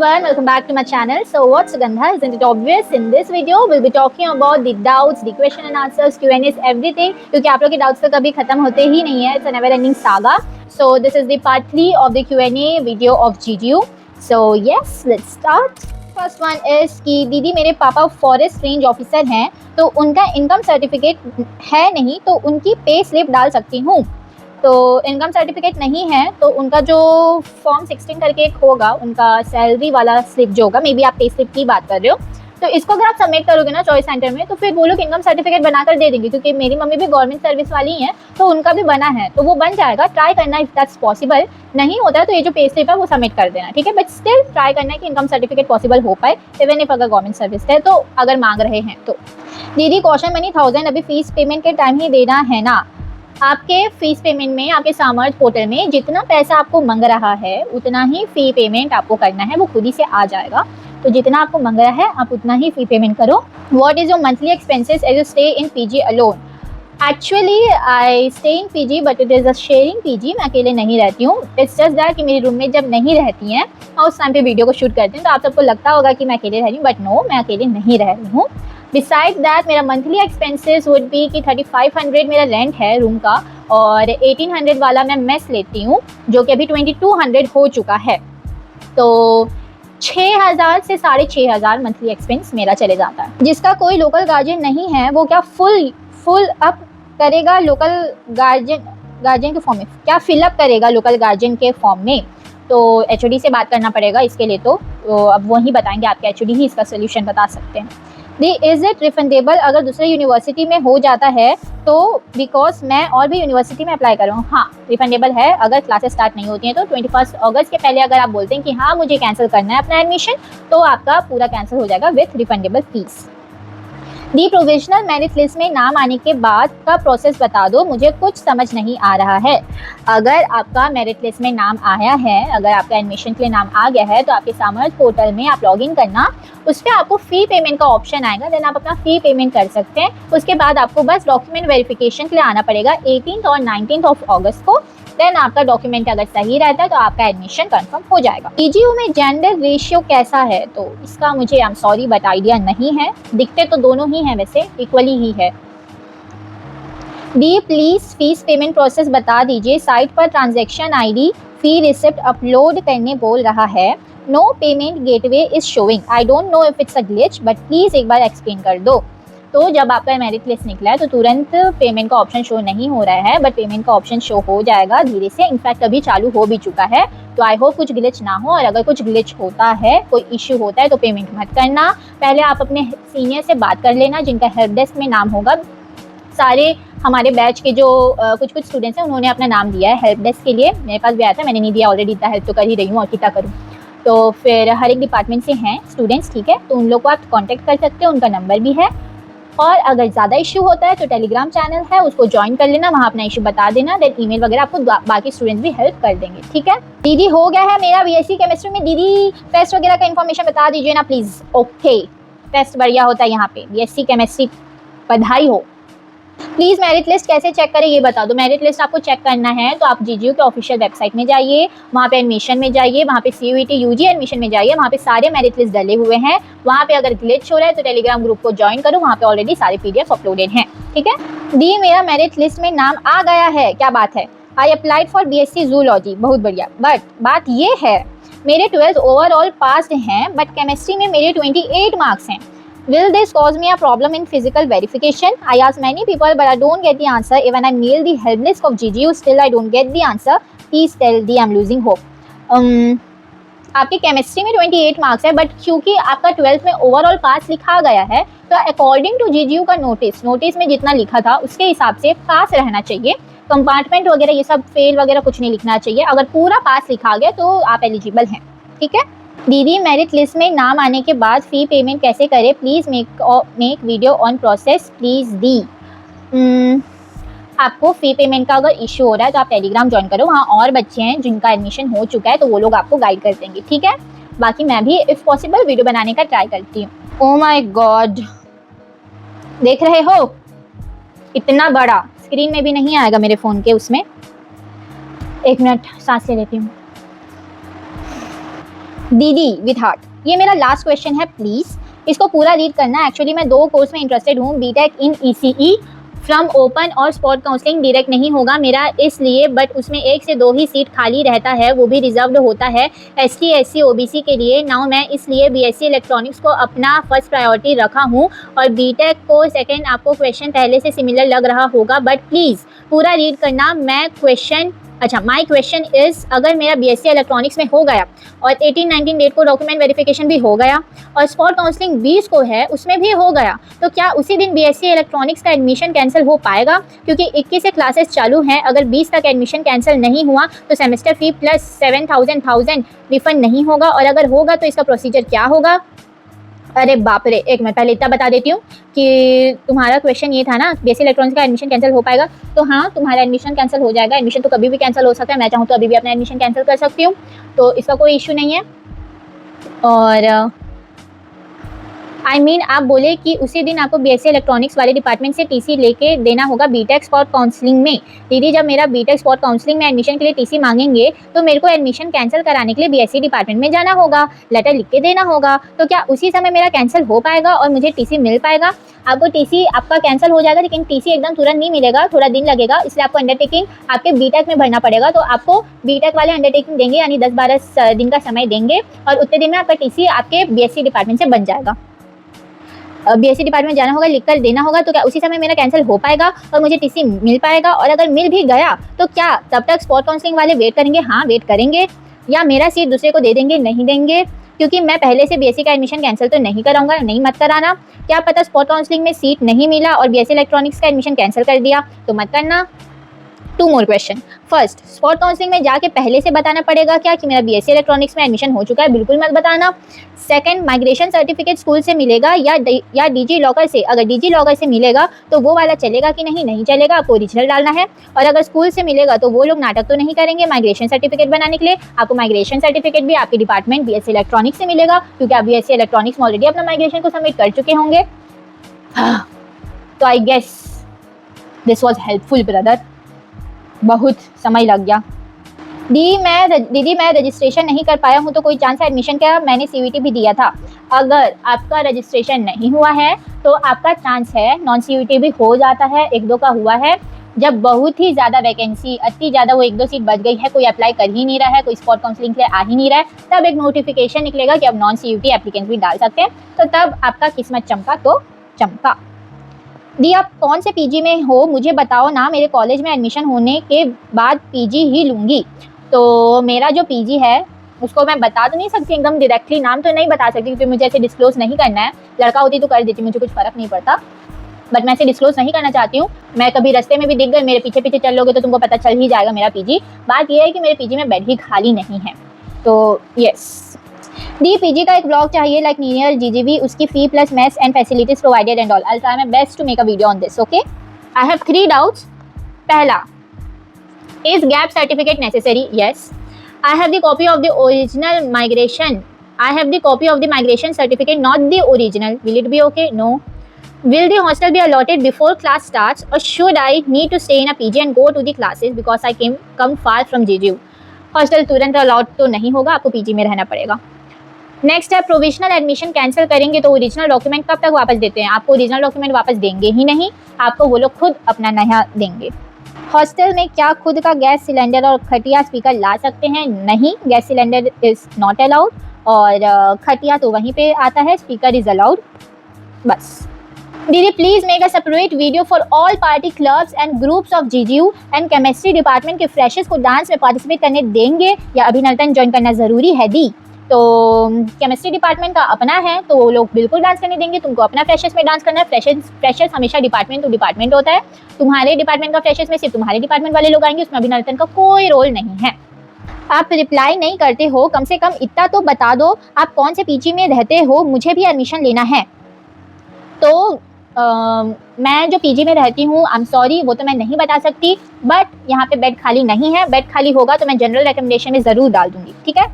everyone, welcome back to my channel. So what's Sugandha? Isn't it obvious? In this video we'll be talking about the doubts, the question and answers, Q&As, everything. क्योंकि आप लोग के doubts तो कभी खत्म होते ही नहीं है. It's a never-ending saga. So this is the part 3 of the Q&A video of GGU. So yes, let's start. First one is कि दीदी मेरे पापा फॉरेस्ट रेंज ऑफिसर हैं, तो उनका इनकम सर्टिफिकेट है नहीं, तो उनकी पे स्लिप डाल सकती हूँ. तो इनकम सर्टिफिकेट नहीं है तो उनका जो फॉर्म 16 करके एक होगा, उनका सैलरी वाला स्लिप जो होगा, मे बी आप पे स्लिप की बात कर रहे हो, तो इसको अगर आप सबमिट करोगे ना चॉइस सेंटर में, तो फिर वो लोग इनकम सर्टिफिकेट बनाकर दे देंगे. क्योंकि मेरी मम्मी भी गवर्नमेंट सर्विस वाली हैं, तो उनका भी बना है, तो वो बन जाएगा. ट्राई करना इफ दैट्स पॉसिबल. नहीं होता है तो ये जो पे स्लिप है वो सबमिट कर देना, ठीक है. बट स्टिल ट्राई करना है कि इनकम सर्टिफिकेट पॉसिबल हो पाए, इवन इफ अगर गवर्नमेंट सर्विस है, तो अगर मांग रहे हैं तो. दीदी कॉशन मनी 1000 अभी फीस पेमेंट के टाइम ही देना है ना. आपके फीस पेमेंट में, आपके सामर्थ पोर्टल में जितना पैसा आपको मांग रहा है उतना ही फ़ी पेमेंट आपको करना है, वो खुद ही से आ जाएगा. तो जितना आपको मांग रहा है आप उतना ही फ़ी पेमेंट करो. What is your monthly expenses as you stay in PG alone. Actually I stay in PG but it is a sharing PG. मैं अकेले नहीं रहती हूँ. इट्स जस्ट दैट कि मेरी रूममेट जब नहीं रहती हैं और उस टाइम पे वीडियो को शूट करती हूँ, तो आप सबको लगता होगा कि मैं अकेले रह रही हूँ, बट नो, मैं अकेले नहीं रह रही हूँ. बिसाइड दैट मेरा मंथली एक्सपेंसेस वुड बी कि 3500 मेरा रेंट है रूम का, और 1800 वाला मैं मेस लेती हूँ, जो कि अभी 2200 हो चुका है. तो 6000 से 6500 मंथली एक्सपेंस मेरा चले जाता है. जिसका कोई लोकल गार्जियन नहीं है वो क्या फुल अप करेगा लोकल गार्जियन के फॉर्म में, क्या फिलअप करेगा लोकल गार्जियन के फॉर्म में. तो एचओडी से बात करना पड़ेगा इसके लिए. तो अब वही बताएंगे, आपके एचओडी ही इसका सोल्यूशन बता सकते हैं. इज़ इट रिफंडेबल अगर दूसरे यूनिवर्सिटी में हो जाता है तो, बिकॉज मैं और भी यूनिवर्सिटी में अप्लाई कर रहा हूँ. हाँ, रिफंडेबल है अगर क्लासेस स्टार्ट नहीं होती हैं. तो 21 अगस्त के पहले अगर आप बोलते हैं कि हाँ मुझे कैंसिल करना है अपना एडमिशन, तो आपका पूरा कैंसिल हो जाएगा with refundable fees. The provisional merit list में नाम आने के बाद का प्रोसेस बता दो, मुझे कुछ समझ नहीं आ रहा है. अगर आपका मेरिट लिस्ट में नाम आया है, अगर आपका एडमिशन के लिए नाम आ गया है, तो आपके सामर्थ पोर्टल में आप लॉगिन करना, उस पर आपको फ़ी पेमेंट का ऑप्शन आएगा. देन आप अपना फ़ी पेमेंट कर सकते हैं. उसके बाद आपको बस डॉक्यूमेंट वेरिफिकेशन के लिए आना पड़ेगा 18 और 19 अगस्त को. देन आपका डॉक्यूमेंट अगर सही रहता है तो आपका एडमिशन कंफर्म हो जाएगा. पीजीयू में जेंडर रेशियो कैसा है, तो इसका मुझे I am sorry but idea नहीं है. दिखते तो दोनों ही हैं, वैसे इक्वली ही है. डी प्लीज़ फीस पेमेंट प्रोसेस बता दीजिए. साइट पर transaction ID fee receipt upload करने बोल रहा है. No payment gateway is showing. I don't know if it's a glitch, but please एक बार एक्सप्लेन कर दो. तो जब आपका मेरिट लिस्ट निकला है तो तुरंत पेमेंट का ऑप्शन शो नहीं हो रहा है, बट पेमेंट का ऑप्शन शो हो जाएगा धीरे से. इनफैक्ट अभी चालू हो भी चुका है. तो आई होप कुछ ग्लिच ना हो, और अगर कुछ ग्लिच होता है, कोई इश्यू होता है, तो पेमेंट मत करना. पहले आप अपने सीनियर से बात कर लेना जिनका हेल्प डेस्क में नाम होगा. सारे हमारे बैच के जो कुछ स्टूडेंट्स हैं उन्होंने अपना नाम दिया है हेल्प डेस्क के लिए. मेरे पास भी आया था, मैंने नहीं दिया ऑलरेडी. इतना हेल्प तो कर ही रही हूँ, और कितना करूँ. तो फिर हर एक डिपार्टमेंट से हैं स्टूडेंट्स, ठीक है. तो उन लोग को आप कॉन्टैक्ट कर सकते हो, उनका नंबर भी है. और अगर ज़्यादा इशू होता है तो टेलीग्राम चैनल है, उसको ज्वाइन कर लेना, वहाँ अपना इशू बता देना. देन ईमेल वगैरह आपको बाकी स्टूडेंट्स भी हेल्प कर देंगे, ठीक है. दीदी हो गया है मेरा बीएससी केमिस्ट्री में. दीदी फेस्ट वगैरह का इन्फॉर्मेशन बता दीजिए ना प्लीज़. ओके, फेस्ट बढ़िया होता है यहाँ पे. बीएससी केमिस्ट्री बधाई हो. प्लीज़ मेरिट लिस्ट कैसे चेक करें ये बता दो. मेरिट लिस्ट आपको चेक करना है तो आप जीजीयू के ऑफिशियल वेबसाइट में जाइए, वहाँ पे एडमिशन में जाइए, वहाँ पे सीयूईटी यूजी एडमिशन में जाइए, वहाँ पे सारे मेरिट लिस्ट डले हुए हैं. वहाँ पे अगर ग्लिच हो रहा है तो टेलीग्राम ग्रुप को ज्वाइन करो, वहाँ पे ऑलरेडी सारे पीडीएफ अपलोडेड हैं, ठीक है. दी मेरा मेरिट लिस्ट में नाम आ गया है, क्या बात है. I applied for BSc zoology, बहुत बढ़िया. बट बात ये है, मेरे 12th ओवरऑल पास हैं, बट केमिस्ट्री में मेरे 28 मार्क्स हैं. Will this cause me a problem in physical verification? I asked many people but I don't get the answer. Even I mail the help desk of GGU, still I don't get the answer. Please tell the I'm losing hope. आपकी chemistry में 28 marks है, but क्योंकि आपका 12th में overall pass लिखा गया है, तो अकॉर्डिंग टू GGU का नोटिस में जितना लिखा था उसके हिसाब से पास रहना चाहिए. कंपार्टमेंट वगैरह ये सब फेल वगैरह कुछ नहीं लिखना चाहिए. अगर पूरा पास लिखा गया तो आप एलिजिबल हैं, ठीक है. दीदी मेरिट लिस्ट में नाम आने के बाद फ़ी पेमेंट कैसे करें. Please make video on process please. दी आपको फ़ी पेमेंट का अगर इशू हो रहा है तो आप टेलीग्राम ज्वाइन करो, वहाँ और बच्चे हैं जिनका एडमिशन हो चुका है, तो वो लोग आपको गाइड कर देंगे, ठीक है. बाकी मैं भी इफ़ पॉसिबल वीडियो बनाने का ट्राई करती हूँ. ओ माय गॉड, देख रहे हो इतना बड़ा स्क्रीन में भी नहीं आएगा मेरे फ़ोन के उसमें. एक मिनट सांस ले लेती हूँ. दीदी विथ हार्ट, ये मेरा लास्ट क्वेश्चन है, प्लीज़ इसको पूरा रीड करना। एक्चुअली मैं 2 कोर्स में इंटरेस्टेड हूँ, BTech in ECE from open और स्पॉट काउंसलिंग डायरेक्ट नहीं होगा मेरा इसलिए, बट उसमें 1 से 2 ही सीट खाली रहता है, वो भी रिजर्व्ड होता है एसटी एससी ओबीसी के लिए। नाउ मैं इसलिए बीएससी इलेक्ट्रॉनिक्स को अपना फर्स्ट प्रायोरिटी रखा हूँ और बीटेक को सेकंड। आपको क्वेश्चन पहले से सिमिलर लग रहा होगा, बट प्लीज़ पूरा रीड करना। मैं क्वेश्चन माय क्वेश्चन इज़, अगर मेरा बीएससी इलेक्ट्रॉनिक्स में हो गया और 18-19 डेट को डॉक्यूमेंट वेरिफिकेशन भी हो गया और स्पॉट काउंसलिंग 20 को है उसमें भी हो गया, तो क्या उसी दिन बीएससी इलेक्ट्रॉनिक्स का एडमिशन कैंसिल हो पाएगा? क्योंकि 21 से क्लासेस चालू हैं, अगर 20 तक एडमिशन कैंसिल नहीं हुआ तो सेमेस्टर फी प्लस 7,000 रिफंड नहीं होगा, और अगर होगा तो इसका प्रोसीजर क्या होगा? अरे बाप रे, एक मैं पहले इतना बता देती हूँ कि तुम्हारा क्वेश्चन ये था ना, बीएससी इलेक्ट्रॉनिक्स का एडमिशन कैंसिल हो पाएगा? तो हाँ, तुम्हारा एडमिशन कैंसिल हो जाएगा। एडमिशन तो कभी भी कैंसिल हो सकता है, मैं चाहूँ तो अभी भी अपना एडमिशन कैंसिल कर सकती हूँ, तो इसका कोई इशू नहीं है। और आप बोले कि उसी दिन आपको बीएससी इलेक्ट्रॉनिक्स वाले डिपार्टमेंट से टीसी लेके देना होगा बीटेक स्पॉट काउंसलिंग में। दीदी, जब मेरा बीटेक स्पॉट काउंसलिंग में एडमिशन के लिए टीसी मांगेंगे तो मेरे को एडमिशन कैंसिल कराने के लिए बीएससी डिपार्टमेंट में जाना होगा, लेटर लिख के देना होगा, तो क्या उसी समय मेरा कैंसिल हो पाएगा और मुझे टीसी मिल पाएगा? आपको टीसी आपका कैंसिल हो जाएगा, लेकिन टीसी एकदम तुरंत नहीं मिलेगा, थोड़ा दिन लगेगा, इसलिए आपको अंडरटेकिंग आपके बीटेक में भरना पड़ेगा। तो आपको बीटेक वाले अंडरटेकिंग देंगे, यानी 10-12 दिन का समय देंगे और उतने दिन में आपका टीसी आपके बीएससी डिपार्टमेंट से बन जाएगा। बीएससी डिपार्टमेंट जाना होगा, लिख कर देना होगा, तो क्या उसी समय मेरा कैंसिल हो पाएगा और मुझे टीसी मिल पाएगा? और अगर मिल भी गया तो क्या तब तक स्पॉट काउंसलिंग वाले वेट करेंगे? हाँ, वेट करेंगे। या मेरा सीट दूसरे को दे देंगे? नहीं देंगे, क्योंकि मैं पहले से बीएससी का एडमिशन कैंसिल तो नहीं कराऊंगा, नहीं मत कराना। क्या पता स्पॉट काउंसलिंग में सीट नहीं मिला और बीएससी इलेक्ट्रॉनिक्स का एडमिशन कैंसिल कर दिया, तो मत करना। 2 more question. First, spot counselling में जाके पहले से बताना पड़ेगा क्या कि मेरा बीएससी इलेक्ट्रॉनिक्स में एडमिशन हो चुका है? बिल्कुल मत बताना। सेकंड, माइग्रेशन सर्टिफिकेट स्कूल से मिलेगा या डीजी लॉकर से? अगर डीजी लॉकर से मिलेगा तो वो वाला चलेगा कि नहीं? नहीं चलेगा, आपको ओरिजिनल डालना है। और अगर स्कूल से मिलेगा तो वो लोग नाटक तो नहीं करेंगे माइग्रेशन सर्टिफिकेट बनाने के लिए, आपको माइग्रेशन सर्टिफिकेट भी आपके डिपार्टमेंट बीएससी इलेक्ट्रॉनिक्स से मिलेगा, क्योंकि आप बीएससी इलेक्ट्रॉनिक्स में ऑलरेडी अपना माइग्रेशन को सबमिट कर चुके होंगे। तो I guess this was helpful brother, बहुत समय लग गया। दीदी मैं रजिस्ट्रेशन नहीं कर पाया हूँ, तो कोई चांस है एडमिशन का? मैंने सीयूईटी भी दिया था। अगर आपका रजिस्ट्रेशन नहीं हुआ है तो आपका चांस है, नॉन सीयूईटी भी हो जाता है, 1-2 का हुआ है। जब बहुत ही ज़्यादा वैकेंसी, अति ज़्यादा, वो 1-2 सीट बच गई है, कोई अप्लाई कर ही नहीं रहा है, कोई स्पॉट काउंसलिंग के लिए आ ही नहीं रहा है, तब एक नोटिफिकेशन निकलेगा कि अब नॉन सीयूईटी एप्लीकेंट्स भी डाल सकते हैं, तो तब आपका किस्मत चमका तो चमका। दी, आप कौन से पीजी में हो मुझे बताओ ना, मेरे कॉलेज में एडमिशन होने के बाद पीजी ही लूँगी। तो मेरा जो पीजी है उसको मैं बता तो नहीं सकती एकदम डायरेक्टली, नाम तो नहीं बता सकती क्योंकि मुझे ऐसे डिस्क्लोज नहीं करना है। लड़का होती तो कर देती, मुझे कुछ फ़र्क नहीं पड़ता, बट मैं ऐसे डिस्क्लोज नहीं करना चाहती हूँ। मैं कभी रास्ते में भी दिख गए, मेरे पीछे पीछे चल लोगे तो तुमको पता चल ही जाएगा मेरा पीजी। बात ये है कि मेरे पीजी में बेड ही खाली नहीं है, तो यस। दी, पीजी का एक ब्लॉग चाहिए लाइक नियर जीजीबी, उसकी fee plus mess and facilities provided and all. I try my best to make a video on this, okay. I have 3 doubts. पहला, is gap certificate necessary? Yes. I have the copy of the original migration. I have the copy of the migration certificate, not the original. Will it be okay? No. Will the hostel be allotted before class starts, or should I need to stay in a PG and go to the classes because I come far from JGU? Hostel तुरंत allot तो नहीं होगा, आपको PG में रहना पड़ेगा। Next है, provisional admission cancel करेंगे तो ओरिजिनल डॉक्यूमेंट कब तक वापस देते हैं? आपको ओरिजिनल डॉक्यूमेंट वापस देंगे ही नहीं, आपको वो लोग खुद अपना नया देंगे। हॉस्टल में क्या खुद का गैस सिलेंडर और खटिया स्पीकर ला सकते हैं? नहीं, gas cylinder is not allowed और खटिया तो वहीं पे आता है, स्पीकर इज़ अलाउड, बस। दीदी, please make a separate video for all party clubs and groups of GGU and chemistry department के फ्रेशर्स को डांस में पार्टिसिपेट करने देंगे या अभिनर्तन ज्वाइन करना ज़रूरी है? दी, तो केमिस्ट्री डिपार्टमेंट का अपना है तो वो लोग बिल्कुल डांस करने देंगे, तुमको अपना फ्रेशर्स में डांस करना है। फ्रेशर्स हमेशा डिपार्टमेंट टू डिपार्टमेंट होता है, तुम्हारे डिपार्टमेंट का फ्रेशर्स में सिर्फ तुम्हारे डिपार्टमेंट वाले लोग आएंगे, उसमें अभिनर्तन का कोई रोल नहीं है। आप रिप्लाई नहीं करते हो, कम से कम इतना तो बता दो आप कौन से पीजी में रहते हो, मुझे भी एडमिशन लेना है। तो मैं जो पीजी में रहती हूँ, आई एम सॉरी, वो तो मैं नहीं बता सकती, बट यहाँ पे बेड खाली नहीं है। बेड खाली होगा तो मैं जनरल रिकमेंडेशन में ज़रूर डाल दूँगी, ठीक है?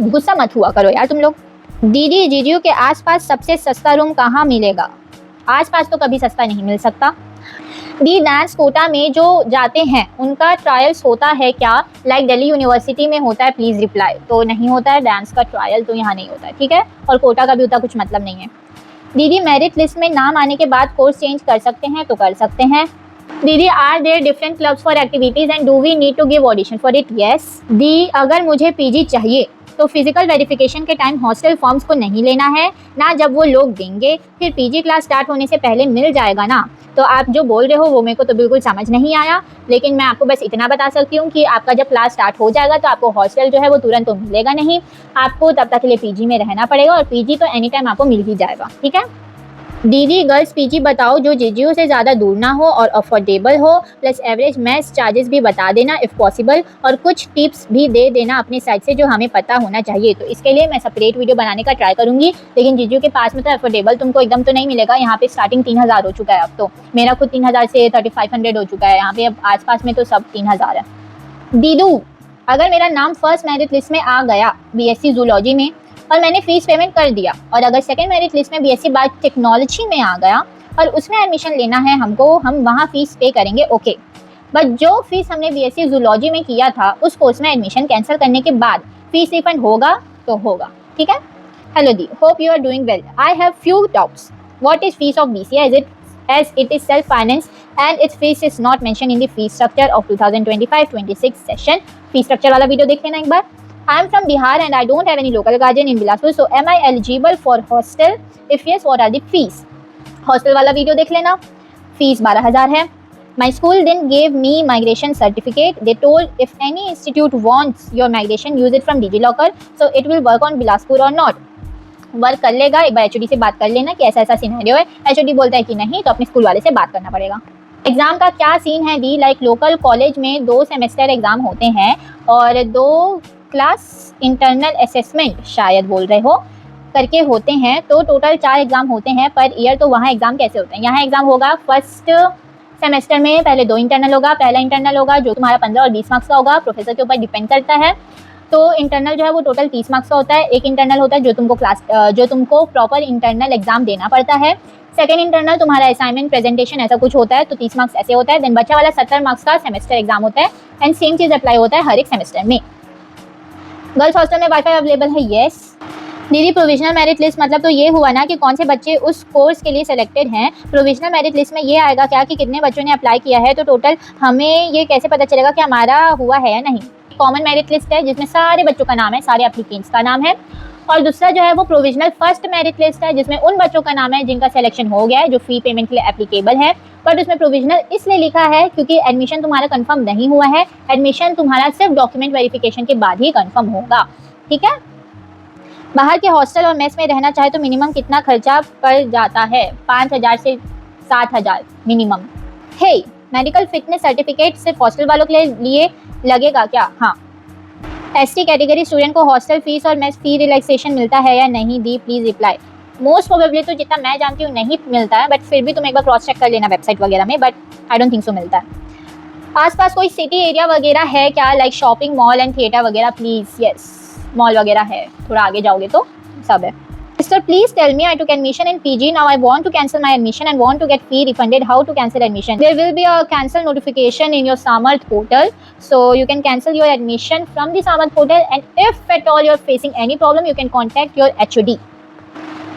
गुस्सा मत हुआ करो यार तुम लोग। दीदी, जीजीयू के आसपास सबसे सस्ता रूम कहाँ मिलेगा? आसपास तो कभी सस्ता नहीं मिल सकता। दी डांस कोटा में जो जाते हैं उनका ट्रायल्स होता है क्या, लाइक दिल्ली यूनिवर्सिटी में होता है, प्लीज़ रिप्लाई। तो नहीं होता है डांस का ट्रायल, तो यहाँ नहीं होता है, ठीक है। और कोटा का भी उतना कुछ मतलब नहीं है। दीदी मेरिट लिस्ट में नाम आने के बाद कोर्स चेंज कर सकते हैं, तो कर सकते हैं। दीदी are there different clubs for activities and do we need to give audition for it? Yes. दी अगर मुझे पीजी चाहिए तो फिजिकल वेरिफिकेशन के टाइम हॉस्टल फॉर्म्स को नहीं लेना है ना, जब वो लोग देंगे फिर पीजी क्लास स्टार्ट होने से पहले मिल जाएगा ना। तो आप जो बोल रहे हो वो मेरे को तो बिल्कुल समझ नहीं आया, लेकिन मैं आपको बस इतना बता सकती हूँ कि आपका जब क्लास स्टार्ट हो जाएगा तो आपको हॉस्टल जो है वो तुरंत तो मिलेगा नहीं, आपको तब तक के लिए पीजी में रहना पड़ेगा, और पीजी तो एनी टाइम आपको मिल ही जाएगा, ठीक है। दीदी गर्ल्स पीजी बताओ जो जीजीयू से ज़्यादा दूर ना हो और अफोर्डेबल हो, प्लस एवरेज मेस चार्जेस भी बता देना इफ़ पॉसिबल, और कुछ टिप्स भी दे देना अपनी साइड से जो हमें पता होना चाहिए। तो इसके लिए मैं सेपरेट वीडियो बनाने का ट्राई करूँगी, लेकिन जीजीयू के पास में तो अफोर्डेबल तुमको एकदम तो नहीं मिलेगा। यहाँ पे स्टार्टिंग 3000 हो चुका है अब तो, मेरा खुद 3000 से 3500 हो चुका है यहाँ पे, अब आसपास में तो सब 3000 है। दीदू अगर मेरा नाम फर्स्ट मेरिट लिस्ट में आ गया बीएससी जूलॉजी में और मैंने फीस पेमेंट कर दिया, और अगर सेकंड मेरिट लिस्ट में बीएससी बायोटेक्नोलॉजी में आ गया और उसमें एडमिशन लेना है हमको, हम वहाँ फीस पे करेंगे, ओके। बट जो फीस हमने बीएससी जूलॉजी में किया था उस कोर्स में एडमिशन कैंसिल करने के बाद फीस रिफंड होगा तो होगा, ठीक है। हेलो दी, hope you are doing well. I have few doubts. What is fees of BCA as it is self-financed and its fees is not mentioned in the fee structure of 2025-26 session? Fee structure वाला video देख लेना एक बार। I am from Bihar and I don't have any local guardian in Bilaspur, so am I eligible for hostel? If yes, what are the fees? Hostel वाला video देख लेना। Fees 12,000 है। My school didn't give me migration certificate. They told if any institute wants your migration, use it from DigiLocker, so it will work on Bilaspur or not? Work कर लेगा, एक बार HOD से बात कर लेना कि ऐसा ऐसा सिनेरियो है। एचओडी बोलता है कि नहीं तो अपने स्कूल वाले से बात करना पड़ेगा। एग्ज़ाम का क्या सीन है दी, लाइक लोकल कॉलेज में 2 सेमेस्टर एग्ज़ाम होते हैं और 2 क्लास इंटरनल असेसमेंट शायद बोल रहे हो करके होते हैं, तो टोटल 4 एग्ज़ाम होते हैं पर ईयर। तो वहाँ एग्ज़ाम कैसे होते हैं, यहाँ एग्ज़ाम होगा फर्स्ट सेमेस्टर में पहले 2 इंटरनल होगा। पहला इंटरनल होगा जो तुम्हारा 15 और 20 मार्क्स का होगा, प्रोफेसर के ऊपर डिपेंड करता है। तो इंटरनल जो है वो टोटल 30 मार्क्स का होता है। एक इंटरनल होता है जो तुमको प्रॉपर इंटरनल एग्जाम देना पड़ता है। सेकंड इंटरनल तुम्हारा असाइनमेंट प्रेजेंटेशन ऐसा कुछ होता है, तो 30 मार्क्स ऐसे होता है। देन बच्चा वाला 70 मार्क्स का सेमेस्टर एग्जाम होता है, एंड सेम चीज़ अप्लाई होता है हर एक सेमेस्टर में। गर्ल्स हॉस्टल में वाईफाई अवेलेबल है? येस। दीदी प्रोविजनल मेरिट लिस्ट मतलब तो ये हुआ ना कि कौन से बच्चे उस कोर्स के लिए सिलेक्टेड हैं। प्रोविजनल मेरिट लिस्ट में ये आएगा क्या कि कितने बच्चों ने अप्लाई किया है, तो टोटल हमें ये कैसे पता चलेगा कि हमारा हुआ है या नहीं। कॉमन मेरिट लिस्ट है जिसमें सारे बच्चों का नाम है, सारे एप्लीकेंट्स का नाम है, और दूसरा जो है वो प्रोविजनल फर्स्ट मेरिट लिस्ट है जिसमें उन बच्चों का नाम है जिनका सिलेक्शन हो गया है, जो फी पेमेंट के लिए एप्लीकेबल है। बट उसमें प्रोविजनल इसलिए लिखा है क्योंकि एडमिशन तुम्हारा कंफर्म नहीं हुआ है। एडमिशन तुम्हारा सिर्फ डॉक्यूमेंट वेरिफिकेशन के बाद ही कंफर्म होगा, ठीक है। बाहर के हॉस्टल और मेस में रहना चाहे तो मिनिमम कितना खर्चा पड़ जाता है? 5,000 से 7,000 मिनिमम। हे, मेडिकल फिटनेस सर्टिफिकेट सिर्फ हॉस्टल वालों के लिए लगेगा क्या? हाँ। एसटी कैटेगरी स्टूडेंट को हॉस्टल फीस और मेस फी रिलैक्सेशन मिलता है या नहीं? दी प्लीज़ रिप्लाई। मोस्ट प्रोबेबली तो जितना मैं जानती हूँ नहीं मिलता है, बट फिर भी तुम एक बार क्रॉस चेक कर लेना वेबसाइट वगैरह में, but I don't think so मिलता है। आसपास कोई सिटी एरिया वगैरह है क्या, like shopping mall and theatre वगैरह? प्लीज़ यस, मॉल वगैरह है, थोड़ा आगे जाओगे तो सब है। Sister, please tell me, I took admission in PG. Now I want to cancel my admission and want to get fee refunded. How to cancel admission? There will be a cancel notification in your Samarth portal, so you can cancel your admission from the Samarth portal. And if at all you're facing any problem, you can contact your HOD.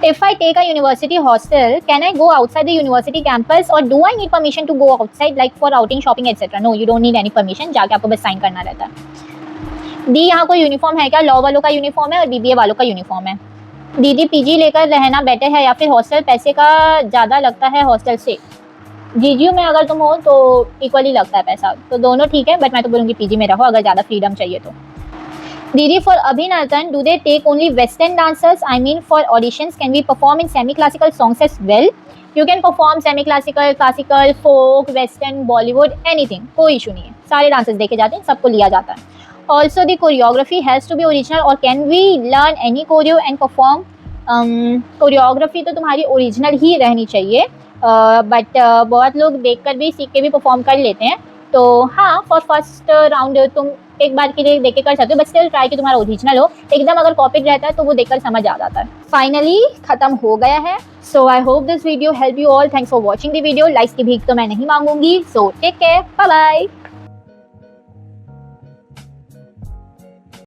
If I take a university hostel, can I go outside the university campus, or do I need permission to go outside, like for outing, shopping, etc.? No, you don't need any permission. जाके आपको बस sign करना रहता है। दी यहाँ कोई uniform है क्या? लॉ वालों का यूनिफॉर्म है और BBA वालों का यूनिफॉर्म है। दीदी पीजी लेकर रहना बेटर है या फिर हॉस्टल? पैसे का ज़्यादा लगता है हॉस्टल से। जीजीयू में अगर तुम हो तो इक्वली लगता है पैसा, तो दोनों ठीक है, बट मैं तो बोलूँगी पीजी में रहो अगर ज़्यादा फ्रीडम चाहिए तो। दीदी for Abhinartan do they take only western dancers? I mean for auditions can we perform in semi classical songs as well? You can perform semi classical, classical, folk, western, Bollywood, anything, कोई issue नहीं है। सारे dancers देखे जाते हैं, सबको लिया जाता है। Also the choreography has to be original, or can we learn any choreo and perform? Choreography तो तुम्हारी ओरिजिनल ही रहनी चाहिए, बट बहुत लोग देखकर भी सीख के भी परफॉर्म कर लेते हैं। तो हाँ, फॉर फर्स्ट राउंड तुम एक बार के लिए देख के कर सकते हो, बट स्टिल ट्राई कि तुम्हारा ओरिजिनल हो। एकदम अगर कॉपीड रहता है तो वो देखकर समझ आ जाता है। फाइनली खत्म हो गया है। So I hope this video help you all. Thanks for watching the video. Likes की भीख तो मैं नहीं मांगूंगी। So take care, bye bye.